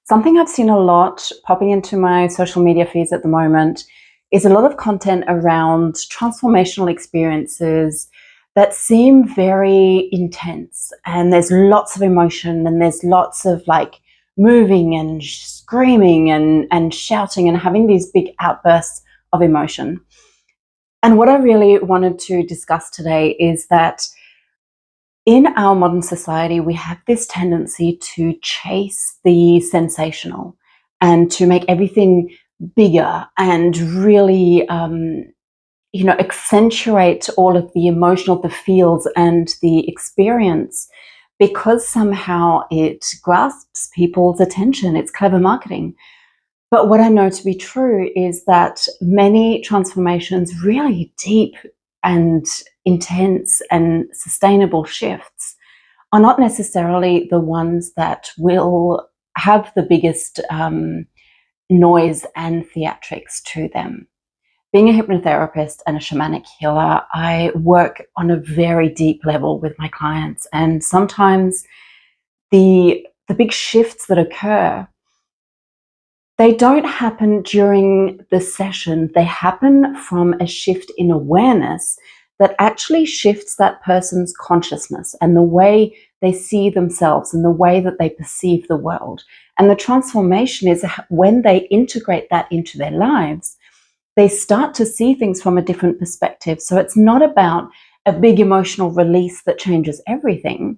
Something I've seen a lot popping into my social media feeds at the moment is a lot of content around transformational experiences that seem very intense. And there's lots of emotion and there's lots of like moving and screaming and shouting and having these big outbursts of emotion. And what I really wanted to discuss today is that in our modern society, we have this tendency to chase the sensational and to make everything bigger and really, accentuate all of the emotional, the feels and the experience because somehow it grasps people's attention. It's clever marketing. But what I know to be true is that many transformations, really deep and intense and sustainable shifts, are not necessarily the ones that will have the biggest noise and theatrics to them. Being a hypnotherapist and a shamanic healer, I work on a very deep level with my clients, and sometimes the big shifts that occur, they don't happen during the session. They happen from a shift in awareness that actually shifts that person's consciousness and the way they see themselves and the way that they perceive the world. And the transformation is when they integrate that into their lives, they start to see things from a different perspective. So it's not about a big emotional release that changes everything.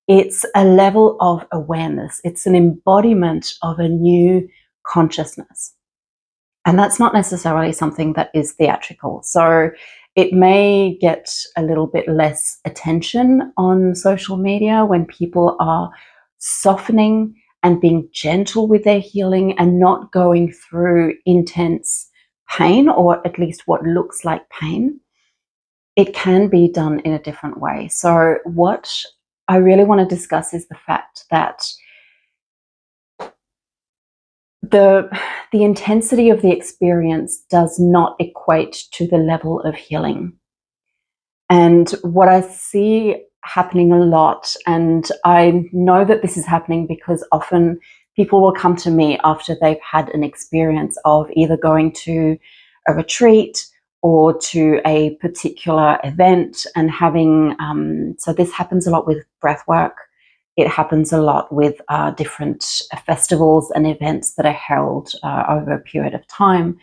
It's a level of awareness. It's an embodiment of a new consciousness. And that's not necessarily something that is theatrical. So it may get a little bit less attention on social media when people are softening and being gentle with their healing and not going through intense pain, or at least what looks like pain. It can be done in a different way. So what I really want to discuss is the fact that the intensity of the experience does not equate to the level of healing. And what I see happening a lot, and I know that this is happening because often people will come to me after they've had an experience of either going to a retreat or to a particular event and having, so this happens a lot with breath work. It happens a lot with different festivals and events that are held over a period of time.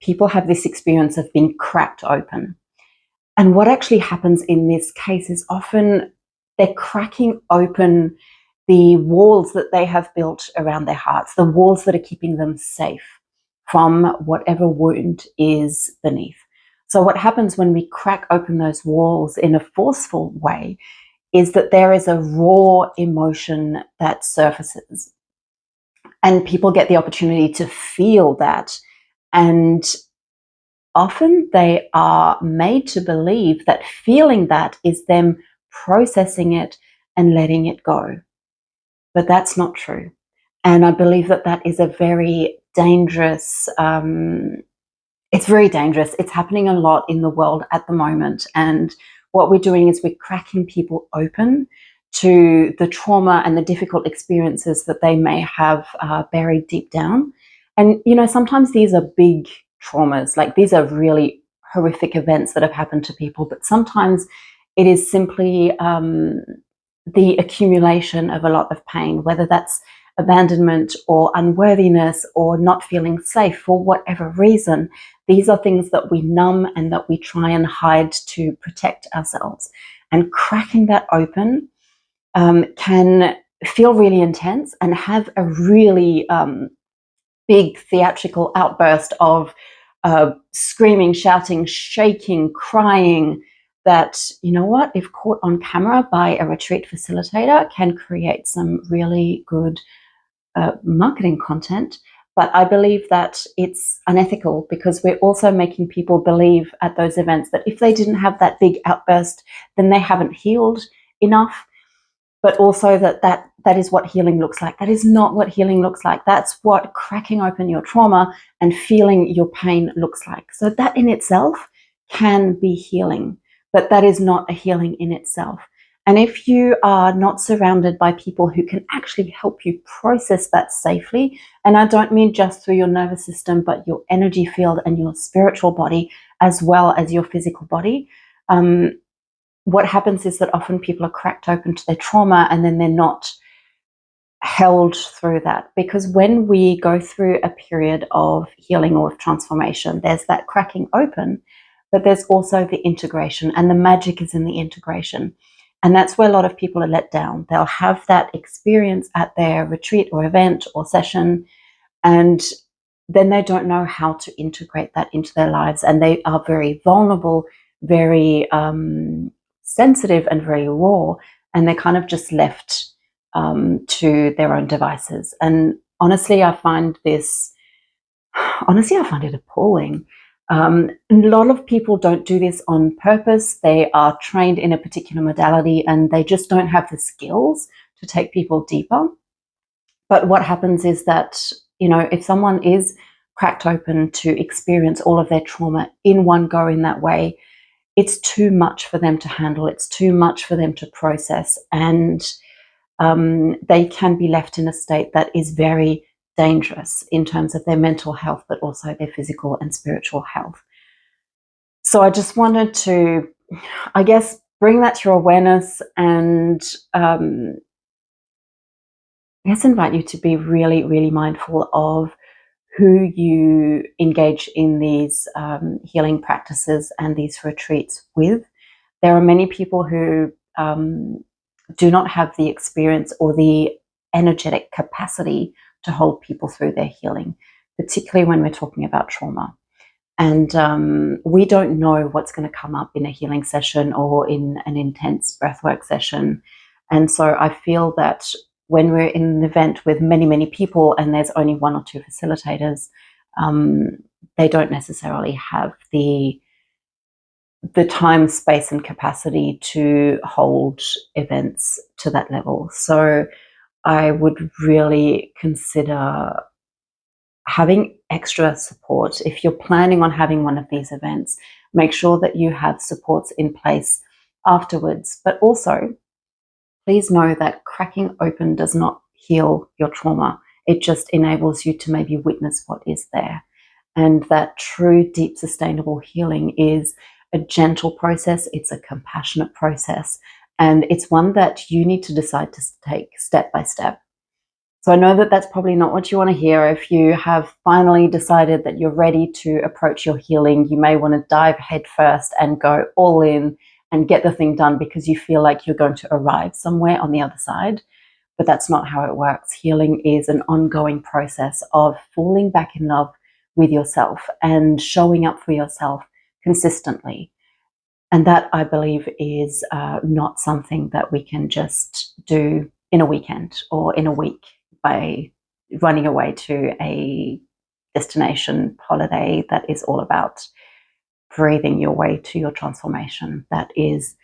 People have this experience of being cracked open. And what actually happens in this case is often they're cracking open the walls that they have built around their hearts, the walls that are keeping them safe from whatever wound is beneath. So what happens when we crack open those walls in a forceful way is that there is a raw emotion that surfaces, and people get the opportunity to feel that. And often they are made to believe that feeling that is them processing it and letting it go. But that's not true. And I believe that that is a very dangerous, it's very dangerous. It's happening a lot in the world at the moment. And what we're doing is we're cracking people open to the trauma and the difficult experiences that they may have buried deep down. And, sometimes these are big traumas, like these are really horrific events that have happened to people, but sometimes it is simply the accumulation of a lot of pain, whether that's abandonment or unworthiness or not feeling safe for whatever reason. These are things that we numb and that we try and hide to protect ourselves. And cracking that open can feel really intense and have a really big theatrical outburst of screaming, shouting, shaking, crying, that, if caught on camera by a retreat facilitator, can create some really good marketing content. But I believe that it's unethical because we're also making people believe at those events that if they didn't have that big outburst, then they haven't healed enough. But also that is what healing looks like. That is not what healing looks like. That's what cracking open your trauma and feeling your pain looks like. So that in itself can be healing, but that is not a healing in itself. And if you are not surrounded by people who can actually help you process that safely, and I don't mean just through your nervous system, but your energy field and your spiritual body, as well as your physical body, what happens is that often people are cracked open to their trauma and then they're not held through that. Because when we go through a period of healing or of transformation, there's that cracking open, but there's also the integration, and the magic is in the integration. And that's where a lot of people are let down. They'll have that experience at their retreat or event or session, and then they don't know how to integrate that into their lives. And they are very vulnerable, very sensitive, and very raw. And they're kind of just left to their own devices. And honestly, I find it appalling. A lot of people don't do this on purpose. They are trained in a particular modality and they just don't have the skills to take people deeper. But what happens is that, if someone is cracked open to experience all of their trauma in one go in that way, it's too much for them to handle. It's too much for them to process. And they can be left in a state that is very dangerous in terms of their mental health, but also their physical and spiritual health. So I just wanted to, I guess, bring that to your awareness and I guess invite you to be really, really mindful of who you engage in these healing practices and these retreats with. There are many people who do not have the experience or the energetic capacity to hold people through their healing, particularly when we're talking about trauma. And we don't know what's going to come up in a healing session or in an intense breathwork session. And so I feel that when we're in an event with many, many people and there's only one or two facilitators, they don't necessarily have the time, space, and capacity to hold events to that level. So I would really consider having extra support. If you're planning on having one of these events, make sure that you have supports in place afterwards. But also, please know that cracking open does not heal your trauma. It just enables you to maybe witness what is there. And that true, deep, sustainable healing is a gentle process. It's a compassionate process. And it's one that you need to decide to take step by step. So I know that that's probably not what you want to hear. If you have finally decided that you're ready to approach your healing, you may want to dive head first and go all in and get the thing done because you feel like you're going to arrive somewhere on the other side. But that's not how it works. Healing is an ongoing process of falling back in love with yourself and showing up for yourself consistently. And that, I believe, is not something that we can just do in a weekend or in a week by running away to a destination holiday that is all about breathing your way to your transformation. That is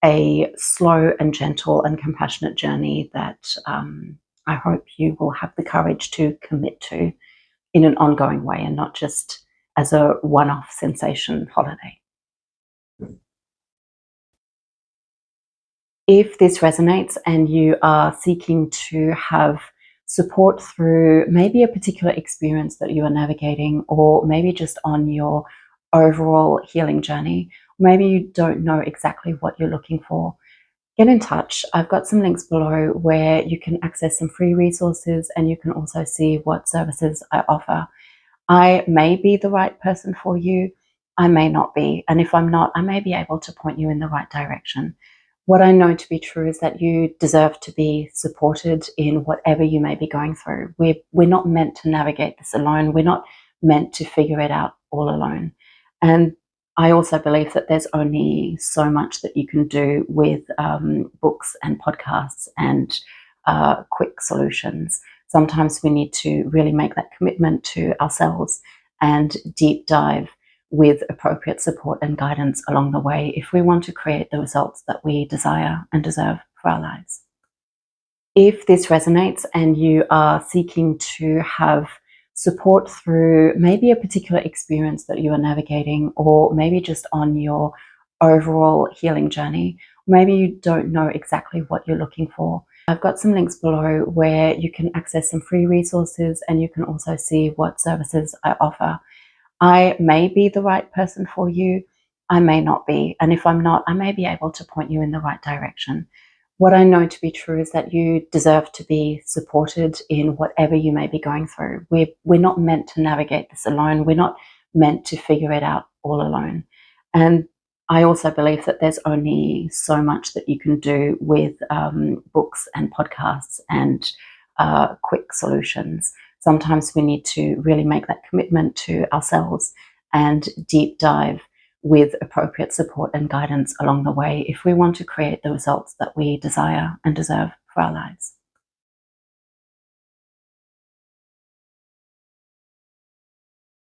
a slow and gentle and compassionate journey that I hope you will have the courage to commit to in an ongoing way and not just as a one-off sensation holiday. If this resonates and you are seeking to have support through maybe a particular experience that you are navigating, or maybe just on your overall healing journey, maybe you don't know exactly what you're looking for, get in touch. I've got some links below where you can access some free resources and you can also see what services I offer. I may be the right person for you. I may not be. And if I'm not, I may be able to point you in the right direction. What I know to be true is that you deserve to be supported in whatever you may be going through. We're not meant to navigate this alone. We're not meant to figure it out all alone. And I also believe that there's only so much that you can do with books and podcasts and quick solutions. Sometimes we need to really make that commitment to ourselves and deep dive with appropriate support and guidance along the way if we want to create the results that we desire and deserve for our lives. If this resonates and you are seeking to have support through maybe a particular experience that you are navigating, or maybe just on your overall healing journey, maybe you don't know exactly what you're looking for. I've got some links below where you can access some free resources, and you can also see what services I offer. I may be the right person for you, I may not be. And if I'm not, I may be able to point you in the right direction. What I know to be true is that you deserve to be supported in whatever you may be going through. We're not meant to navigate this alone. We're not meant to figure it out all alone. And I also believe that there's only so much that you can do with books and podcasts and quick solutions. Sometimes we need to really make that commitment to ourselves and deep dive with appropriate support and guidance along the way if we want to create the results that we desire and deserve for our lives.